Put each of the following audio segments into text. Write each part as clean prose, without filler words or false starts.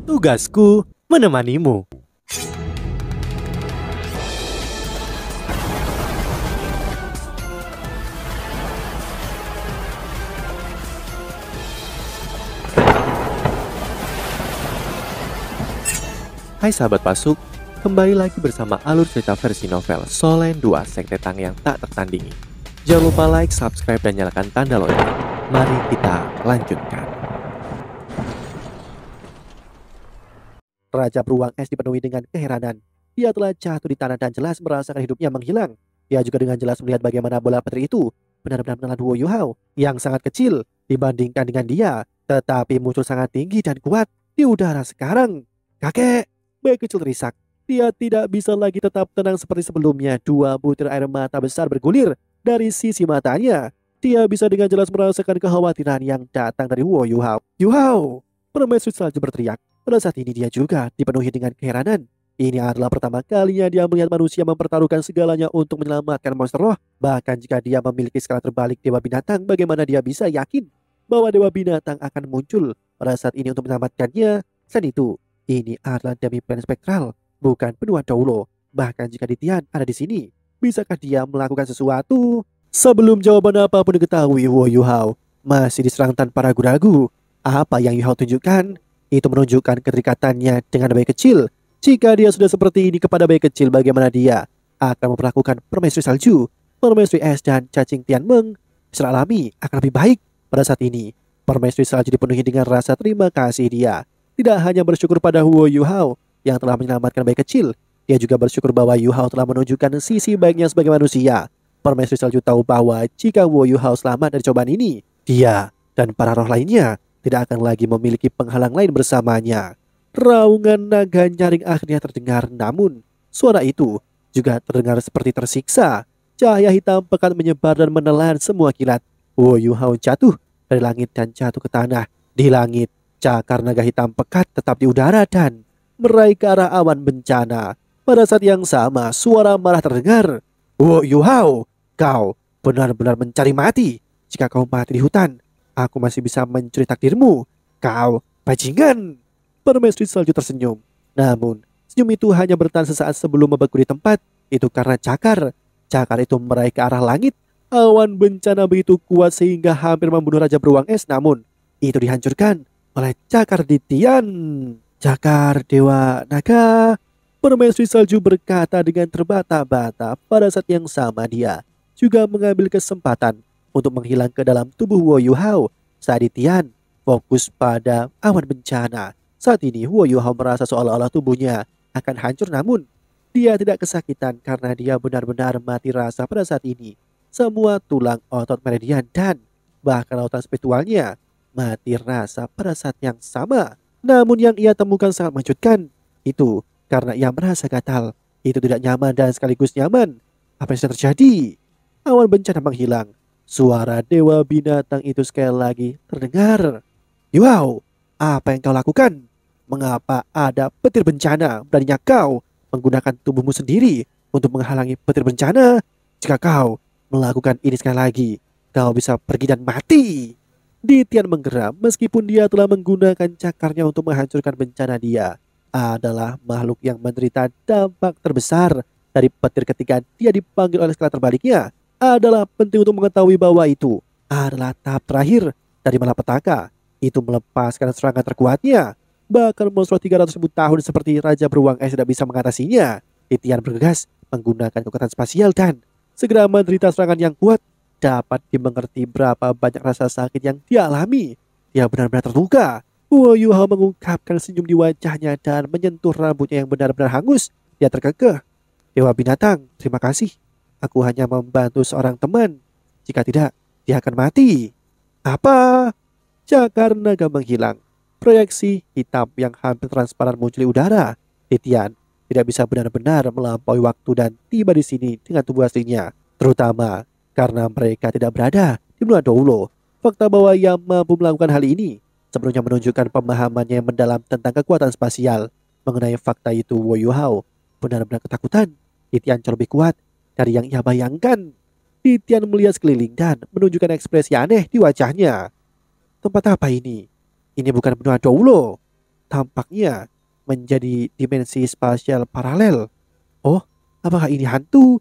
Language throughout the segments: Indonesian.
Tugasku menemanimu. Hai sahabat Pasuk, kembali lagi bersama alur cerita versi novel Solen 2 Sekte Tang yang tak tertandingi. Jangan lupa like, subscribe, dan nyalakan tanda lonceng. Mari kita lanjutkan. Raja Beruang Es dipenuhi dengan keheranan. Dia telah jatuh di tanah dan jelas merasakan hidupnya menghilang. Dia juga dengan jelas melihat bagaimana bola petir itu benar-benar menelan Wu Yuhao yang sangat kecil dibandingkan dengan dia, tetapi muncul sangat tinggi dan kuat di udara sekarang. Kakek, bayi kecil terisak. Dia tidak bisa lagi tetap tenang seperti sebelumnya. Dua butir air mata besar bergulir dari sisi matanya. Dia bisa dengan jelas merasakan kekhawatiran yang datang dari Wu Yuhao. Yuhao! Permaisuri salju berteriak. Pada saat ini dia juga dipenuhi dengan keheranan. Ini adalah pertama kalinya dia melihat manusia mempertaruhkan segalanya untuk menyelamatkan monster roh. Bahkan jika dia memiliki skala terbalik Dewa Binatang, bagaimana dia bisa yakin bahwa Dewa Binatang akan muncul pada saat ini untuk menyelamatkannya? Selain itu, ini adalah demi plan spektral, bukan penuhan Doulo. Bahkan jika Ditian ada di sini, bisakah dia melakukan sesuatu? Sebelum jawaban apapun diketahui, Wu Yuhao masih diserang tanpa ragu-ragu. Apa yang Yuhao tunjukkan? Itu menunjukkan kedekatannya dengan bayi kecil. Jika dia sudah seperti ini kepada bayi kecil, bagaimana dia akan memperlakukan Permaisuri Salju, Permaisuri Es, dan Cacing Tianmeng? Secara alami akan lebih baik. Pada saat ini, Permaisuri Salju dipenuhi dengan rasa terima kasih dia. Tidak hanya bersyukur pada Wu Yuhao yang telah menyelamatkan bayi kecil, dia juga bersyukur bahwa Yuhao telah menunjukkan sisi baiknya sebagai manusia. Permaisuri Salju tahu bahwa jika Wu Yuhao selamat dari cobaan ini, dia dan para roh lainnya tidak akan lagi memiliki penghalang lain bersamanya. Raungan naga nyaring akhirnya terdengar, namun suara itu juga terdengar seperti tersiksa. Cahaya hitam pekat menyebar dan menelan semua kilat. Wu Yuhao jatuh dari langit dan jatuh ke tanah. Di langit, cakar naga hitam pekat tetap di udara dan meraih ke arah awan bencana. Pada saat yang sama, suara marah terdengar. Wu Yuhao, kau benar-benar mencari mati. Jika kau mati di hutan, aku masih bisa mencuri takdirmu. Kau bajingan. Permaisuri Salju tersenyum. Namun, senyum itu hanya bertahan sesaat sebelum membeku di tempat. Itu karena cakar itu meraih ke arah langit. Awan bencana begitu kuat sehingga hampir membunuh Raja Beruang Es. Namun, itu dihancurkan oleh cakar Ditian. Cakar Dewa Naga. Permaisuri Salju berkata dengan terbata-bata. Pada saat yang sama dia juga mengambil kesempatan untuk menghilang ke dalam tubuh Wu Yuhao. Saat Ditian fokus pada awan bencana. Saat ini Wu Yuhao merasa seolah-olah tubuhnya akan hancur, namun dia tidak kesakitan karena dia benar-benar mati rasa pada saat ini. Semua tulang otot meridian dan bahkan lautan spiritualnya mati rasa pada saat yang sama. Namun yang ia temukan sangat mengejutkan. Itu karena ia merasa gatal. Itu tidak nyaman dan sekaligus nyaman. Apa yang sedang terjadi? Awan bencana menghilang. Suara Dewa Binatang itu sekali lagi terdengar. Yuhao, apa yang kau lakukan? Mengapa ada petir bencana? Beraninya kau menggunakan tubuhmu sendiri untuk menghalangi petir bencana? Jika kau melakukan ini sekali lagi, kau bisa pergi dan mati. Ditian menggeram meskipun dia telah menggunakan cakarnya untuk menghancurkan bencana. Dia adalah makhluk yang menderita dampak terbesar dari petir ketika dia dipanggil oleh skala terbaliknya. Adalah penting untuk mengetahui bahwa itu adalah tahap terakhir dari malapetaka. Itu melepaskan serangan terkuatnya. Bahkan monster 300.000 tahun seperti Raja Beruang Es tidak bisa mengatasinya. Ditian bergegas menggunakan kekuatan spasial dan segera menderita serangan yang kuat. Dapat dimengerti berapa banyak rasa sakit yang dia alami. Dia benar-benar terluka. Wu Yuhao mengungkapkan senyum di wajahnya dan menyentuh rambutnya yang benar-benar hangus. Dia terkekeh. Dewa Binatang, terima kasih. Aku hanya membantu seorang teman. Jika tidak, dia akan mati. Apa? Cakar naga menghilang. Proyeksi hitam yang hampir transparan muncul di udara. Ditian tidak bisa benar-benar melampaui waktu dan tiba di sini dengan tubuh aslinya. Terutama karena mereka tidak berada di benua Doulo. Fakta bahwa ia mampu melakukan hal ini sebelumnya menunjukkan pemahamannya yang mendalam tentang kekuatan spasial. Mengenai fakta itu, Wu Yuhao benar-benar ketakutan. Ditian jauh lebih kuat dari yang ia bayangkan. Ditian melihat sekeliling dan menunjukkan ekspresi aneh di wajahnya. Tempat apa ini? Ini bukan benua Doulo. tampaknya menjadi dimensi spasial paralel. Oh, apakah ini hantu?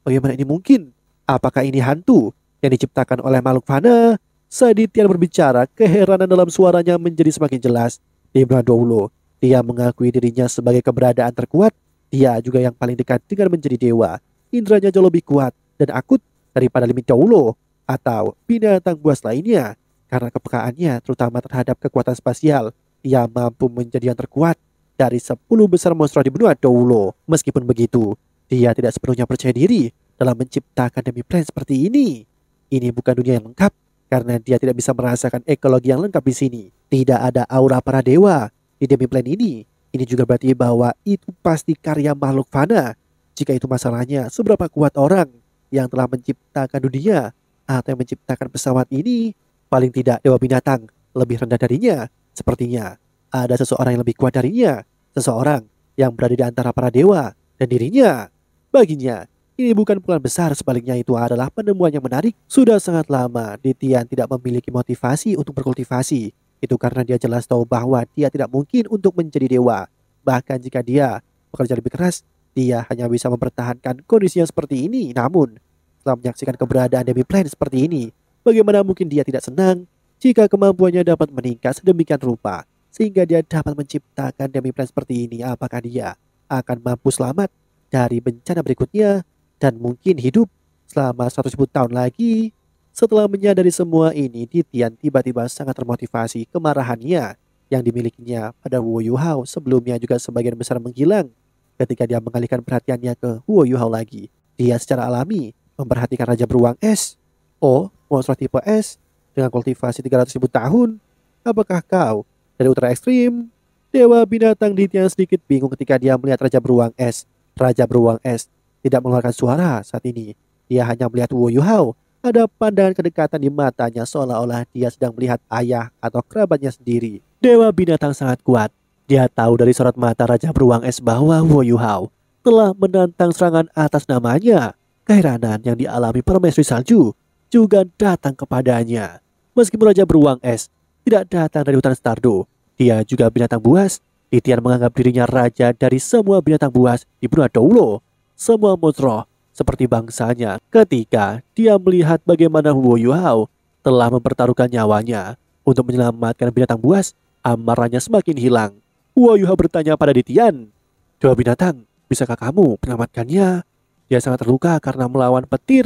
Bagaimana ini mungkin? Apakah ini hantu yang diciptakan oleh makhluk fana? Saat Tian berbicara, keheranan dalam suaranya menjadi semakin jelas. Di Brahma Doulo, dia mengakui dirinya sebagai keberadaan terkuat. Dia juga yang paling dekat dengan menjadi dewa. Indranya jauh lebih kuat dan akut daripada Limit Doulo atau binatang buas lainnya. Karena kepekaannya terutama terhadap kekuatan spasial, ia mampu menjadi yang terkuat dari 10 besar monster di benua Doulo. Meskipun begitu, dia tidak sepenuhnya percaya diri dalam menciptakan Demi-Plane seperti ini. Ini bukan dunia yang lengkap karena dia tidak bisa merasakan ekologi yang lengkap di sini. Tidak ada aura para dewa di Demi-Plane ini. Ini juga berarti bahwa itu pasti karya makhluk fana. Jika itu masalahnya, seberapa kuat orang yang telah menciptakan dunia atau yang menciptakan pesawat ini? Paling tidak dewa binatang lebih rendah darinya. Sepertinya ada seseorang yang lebih kuat darinya. Seseorang yang berada di antara para dewa dan dirinya. Baginya, ini bukan peluang besar, sebaliknya itu adalah penemuan yang menarik. Sudah sangat lama Tian tidak memiliki motivasi untuk berkultivasi. Itu karena dia jelas tahu bahwa dia tidak mungkin untuk menjadi dewa. Bahkan jika dia bekerja lebih keras, dia hanya bisa mempertahankan kondisi yang seperti ini. Namun, setelah menyaksikan keberadaan Demi-Plane seperti ini, bagaimana mungkin dia tidak senang jika kemampuannya dapat meningkat sedemikian rupa sehingga dia dapat menciptakan Demi-Plane seperti ini? Apakah dia akan mampu selamat dari bencana berikutnya dan mungkin hidup selama 100.000 tahun lagi? Setelah menyadari semua ini, Tian tiba-tiba sangat termotivasi. Kemarahannya yang dimilikinya pada Huo Yuhao sebelumnya juga sebagian besar menghilang ketika dia mengalihkan perhatiannya ke Huo Yuhao lagi. Dia secara alami memperhatikan Raja Beruang Es. Oh, monster tipe es dengan kultivasi 300.000 tahun. Apakah kau dari ultra ekstrim? Dewa binatang Tian sedikit bingung ketika dia melihat Raja Beruang Es. Raja Beruang Es tidak mengeluarkan suara saat ini. Dia hanya melihat Huo Yuhao. Ada pandangan kedekatan di matanya seolah-olah dia sedang melihat ayah atau kerabatnya sendiri. Dewa binatang sangat kuat. Dia tahu dari sorot mata Raja Beruang Es bahwa Huo Yuhao telah menantang serangan atas namanya. Keheranan yang dialami permaisuri salju juga datang kepadanya. Meskipun Raja Beruang Es tidak datang dari hutan Stardo, dia juga binatang buas. Tian menganggap dirinya raja dari semua binatang buas di benua Doulo. Semua monster seperti bangsanya. Ketika dia melihat bagaimana Huo Yuhao telah mempertaruhkan nyawanya untuk menyelamatkan binatang buas, amarahnya semakin hilang. Huo Yuhao bertanya pada Tian, "Dewa binatang, bisakah kamu menyelamatkannya? Dia sangat terluka karena melawan petir."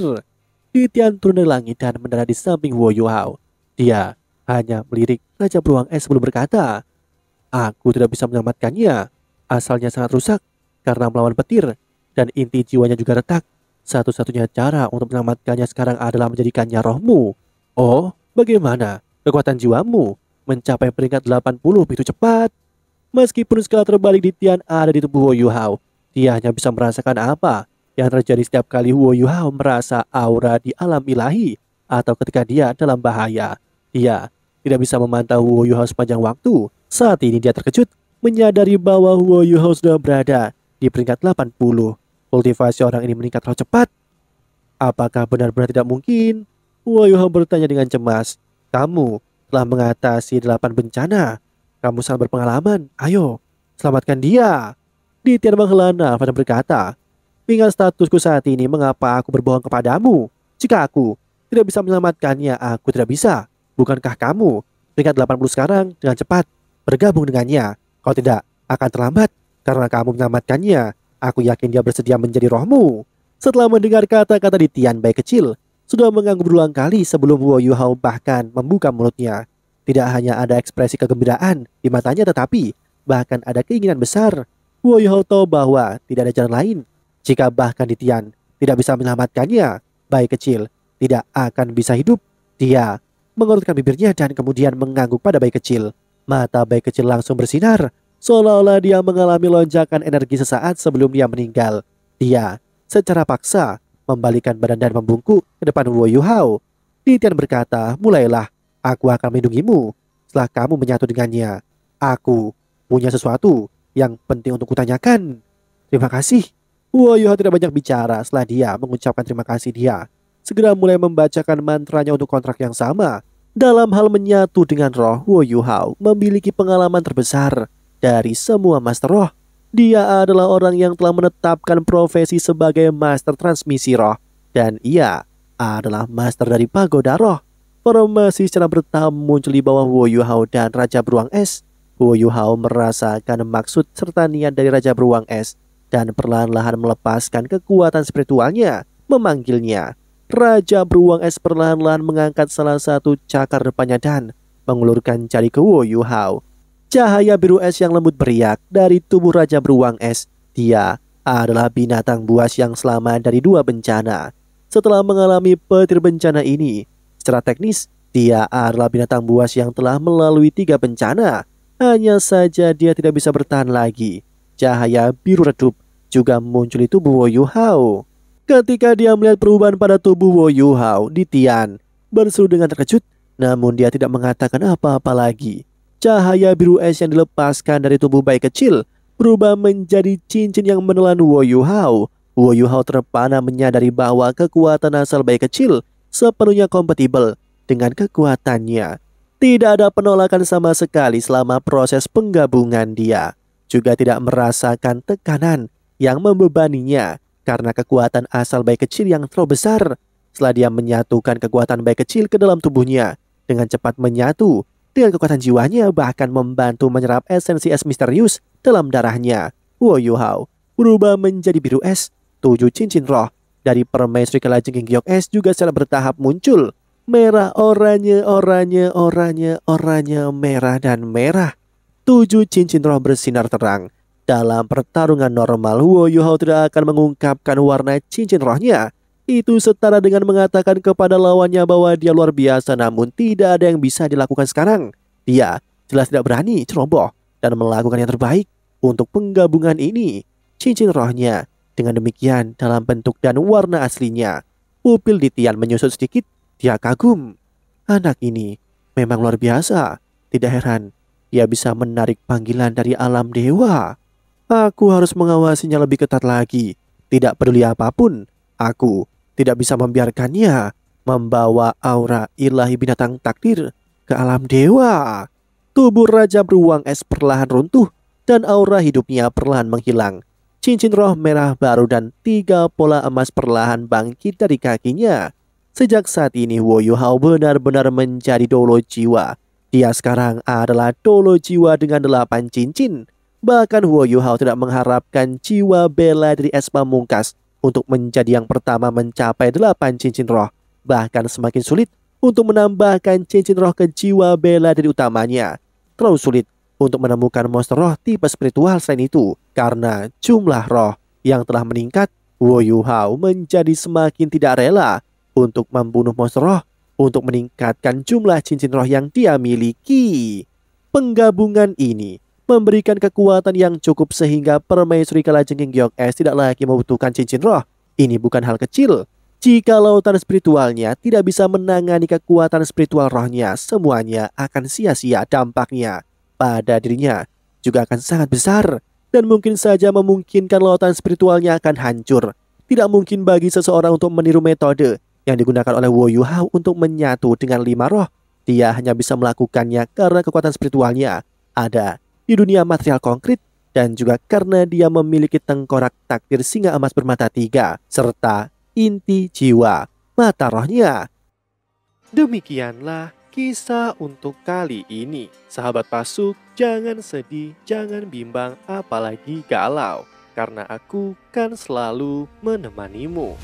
Tian turun dari langit dan mendarat di samping Huo Yuhao. Dia hanya melirik Raja Beruang Es sebelum berkata, "Aku tidak bisa menyelamatkannya. Asalnya sangat rusak karena melawan petir dan inti jiwanya juga retak. Satu-satunya cara untuk menyelamatkannya sekarang adalah menjadikannya rohmu." "Oh, bagaimana kekuatan jiwamu mencapai peringkat 80 begitu cepat?" Meskipun skala terbalik Tian ada di tubuh Huo Yuhao, dia hanya bisa merasakan apa yang terjadi setiap kali Huo Yuhao merasa aura di alam ilahi atau ketika dia dalam bahaya. Dia tidak bisa memantau Huo Yuhao sepanjang waktu. Saat ini dia terkejut menyadari bahwa Huo Yuhao sudah berada di peringkat 80. Kultivasi orang ini meningkat terlalu cepat. Apakah benar-benar tidak mungkin? Huo Yuhao bertanya dengan cemas. "Kamu telah mengatasi 8 bencana. Kamu sangat berpengalaman. Ayo, selamatkan dia." Tian menghela nafas dan berkata, "Ingat statusku saat ini, mengapa aku berbohong kepadamu? Jika aku tidak bisa menyelamatkannya, aku tidak bisa. Bukankah kamu peringkat 80 sekarang dengan cepat bergabung dengannya? Kau tidak akan terlambat karena kamu menyelamatkannya. Aku yakin dia bersedia menjadi rohmu." Setelah mendengar kata-kata Tian, bayi kecil sudah mengangguk berulang kali sebelum Huo Yuhao bahkan membuka mulutnya. Tidak hanya ada ekspresi kegembiraan di matanya, tetapi bahkan ada keinginan besar. Huo Yuhao tahu bahwa tidak ada jalan lain. Jika bahkan Tian tidak bisa menyelamatkannya, bayi kecil tidak akan bisa hidup. Dia mengerutkan bibirnya dan kemudian mengangguk pada bayi kecil. Mata bayi kecil langsung bersinar, seolah-olah dia mengalami lonjakan energi sesaat sebelum dia meninggal. Dia secara paksa membalikan badan dan membungkuk ke depan Huo Yuhao. Tian berkata, "Mulailah, aku akan melindungimu setelah kamu menyatu dengannya. Aku punya sesuatu yang penting untuk kutanyakan." "Terima kasih." Huo Yuhao tidak banyak bicara. Setelah dia mengucapkan terima kasih, dia segera mulai membacakan mantranya untuk kontrak yang sama. Dalam hal menyatu dengan roh, Huo Yuhao memiliki pengalaman terbesar. dari semua Master Roh. Dia adalah orang yang telah menetapkan profesi sebagai Master Transmisi Roh, dan ia adalah Master dari Pagoda Roh. Formasi secara bertahap muncul di bawah Wu Yuhao dan Raja Beruang Es. Wu Yuhao merasakan maksud serta niat dari Raja Beruang Es dan perlahan-lahan melepaskan kekuatan spiritualnya, memanggilnya. Raja Beruang Es perlahan-lahan mengangkat salah satu cakar depannya dan mengulurkan jari ke Wu Yuhao. Cahaya biru es yang lembut beriak dari tubuh Raja Beruang Es. Dia adalah binatang buas yang selamat dari 2 bencana. Setelah mengalami petir bencana ini, secara teknis, dia adalah binatang buas yang telah melalui 3 bencana. Hanya saja dia tidak bisa bertahan lagi. Cahaya biru redup juga muncul di tubuh Wu Yuhao. Ketika dia melihat perubahan pada tubuh Wu Yuhao, Tian berseru dengan terkejut, namun dia tidak mengatakan apa-apa lagi. Cahaya biru es yang dilepaskan dari tubuh bayi kecil berubah menjadi cincin yang menelan Wu Yuhao. Wu Yuhao terpana menyadari bahwa kekuatan asal bayi kecil sepenuhnya kompatibel dengan kekuatannya. Tidak ada penolakan sama sekali selama proses penggabungan. Dia juga tidak merasakan tekanan yang membebaninya karena kekuatan asal bayi kecil yang terlalu besar. Setelah dia menyatukan kekuatan bayi kecil ke dalam tubuhnya, dengan cepat menyatu dengan kekuatan jiwanya, bahkan membantu menyerap esensi es misterius dalam darahnya. Wu Yuhao berubah menjadi biru es. 7 cincin roh dari permaisuri kalajengking giok es juga secara bertahap muncul. Merah, oranye, oranye, oranye, oranye, merah, dan merah. 7 cincin roh bersinar terang. Dalam pertarungan normal, Wu Yuhao tidak akan mengungkapkan warna cincin rohnya. Itu setara dengan mengatakan kepada lawannya bahwa dia luar biasa, namun tidak ada yang bisa dilakukan sekarang. Dia jelas tidak berani ceroboh dan melakukan yang terbaik untuk penggabungan ini. Cincin rohnya dengan demikian dalam bentuk dan warna aslinya. Pupil Tian menyusut sedikit. Dia kagum. Anak ini memang luar biasa. Tidak heran dia bisa menarik panggilan dari alam dewa. Aku harus mengawasinya lebih ketat lagi. Tidak peduli apapun, aku tidak bisa membiarkannya membawa aura ilahi binatang takdir ke alam dewa. Tubuh Raja Beruang Es perlahan runtuh dan aura hidupnya perlahan menghilang. Cincin roh merah baru dan 3 pola emas perlahan bangkit dari kakinya. Sejak saat ini Wu Yuhao benar-benar menjadi dolo jiwa. Dia sekarang adalah dolo jiwa dengan 8 cincin. Bahkan Wu Yuhao tidak mengharapkan jiwa bela dari es pamungkas untuk menjadi yang pertama mencapai 8 cincin roh. Bahkan semakin sulit untuk menambahkan cincin roh ke jiwa bela diri utamanya. Terlalu sulit untuk menemukan monster roh tipe spiritual selain itu. Karena jumlah roh yang telah meningkat, Wu Yuhao menjadi semakin tidak rela untuk membunuh monster roh untuk meningkatkan jumlah cincin roh yang dia miliki. Penggabungan ini memberikan kekuatan yang cukup sehingga permaisuri kalajengking giok es tidak lagi membutuhkan cincin roh. Ini bukan hal kecil. Jika lautan spiritualnya tidak bisa menangani kekuatan spiritual rohnya, semuanya akan sia-sia. Dampaknya pada dirinya juga akan sangat besar dan mungkin saja memungkinkan lautan spiritualnya akan hancur. Tidak mungkin bagi seseorang untuk meniru metode yang digunakan oleh Wu Yuhao untuk menyatu dengan 5 roh. Dia hanya bisa melakukannya karena kekuatan spiritualnya ada di dunia material konkret dan juga karena dia memiliki tengkorak takdir singa emas bermata 3 serta inti jiwa mata rohnya. Demikianlah kisah untuk kali ini. Sahabat Pasuk, jangan sedih, jangan bimbang, apalagi galau, karena aku kan selalu menemanimu.